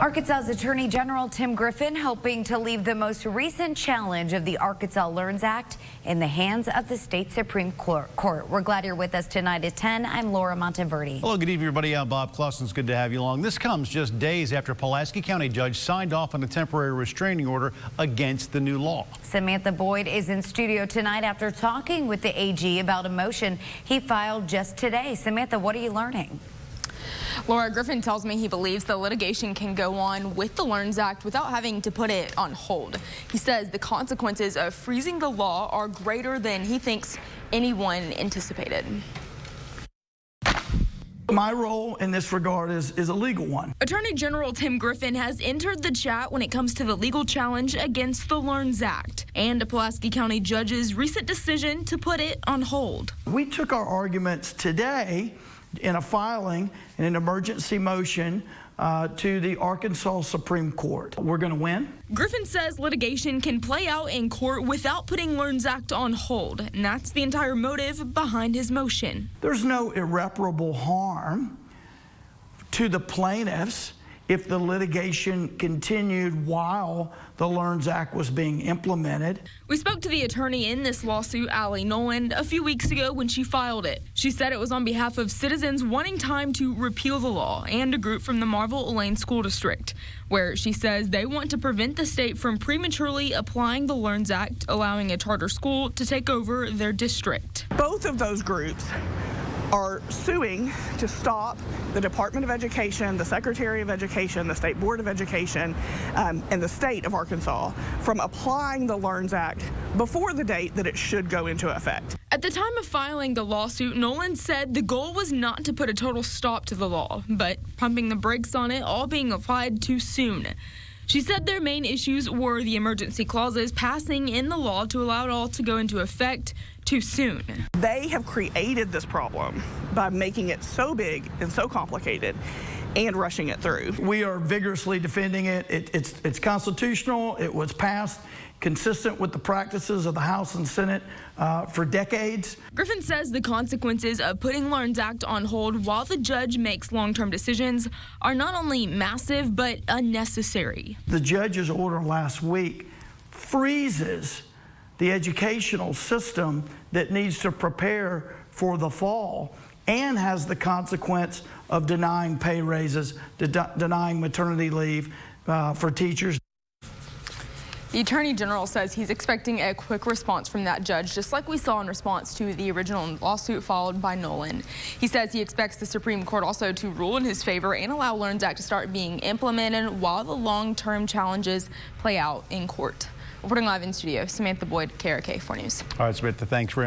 Arkansas's Attorney General Tim Griffin hoping to leave the most recent challenge of the Arkansas Learns Act in the hands of the state Supreme Court. We're glad you're with us tonight at 10. I'm Laura Monteverdi. Hello, good evening, everybody. I'm Bob Clausen. It's good to have you along. This comes just days after Pulaski County judge signed off on a temporary restraining order against the new law. Samantha Boyd is in studio tonight after talking with the AG about a motion he filed just today. Samantha, what are you learning? Laura, Griffin tells me he believes the litigation can go on with the Learns Act without having to put it on hold. He says the consequences of freezing the law are greater than he thinks anyone anticipated. My role in this regard is a legal one. Attorney General Tim Griffin has entered the chat when it comes to the legal challenge against the Learns Act and a Pulaski County judge's recent decision to put it on hold. We took our arguments today in a filing in an emergency motion to the Arkansas Supreme Court. We're going to win. Griffin says litigation can play out in court without putting Learns Act on hold, and that's the entire motive behind his motion. There's no irreparable harm to the plaintiffs if the litigation continued while the Learns Act was being implemented. We spoke to the attorney in this lawsuit, Allie Nolan, a few weeks ago when she filed it. She said it was on behalf of citizens wanting time to repeal the law and a group from the Marvel-Elaine School District, where she says they want to prevent the state from prematurely applying the Learns Act, allowing a charter school to take over their district. Both of those groups are suing to stop the Department of Education, the Secretary of Education, the State Board of Education, and the state of Arkansas from applying the Learns Act before the date that it should go into effect. At the time of filing the lawsuit, Nolan said the goal was not to put a total stop to the law, but pumping the brakes on it all being applied too soon. She said their main issues were the emergency clauses passing in the law to allow it all to go into effect too soon. They have created this problem by making it so big and so complicated and rushing it through. We are vigorously defending it. It's constitutional. It was passed consistent with the practices of the House and Senate for decades. Griffin says the consequences of putting Learns Act on hold while the judge makes long-term decisions are not only massive but unnecessary. The judge's order last week freezes the educational system that needs to prepare for the fall and has the consequence of denying pay raises, denying maternity leave for teachers. The Attorney General says he's expecting a quick response from that judge, just like we saw in response to the original lawsuit filed by Nolan. He says he expects the Supreme Court also to rule in his favor and allow Learns Act to start being implemented while the long-term challenges play out in court. Reporting live in studio, Samantha Boyd, KRK 4 News. All right, Samantha, thanks very much.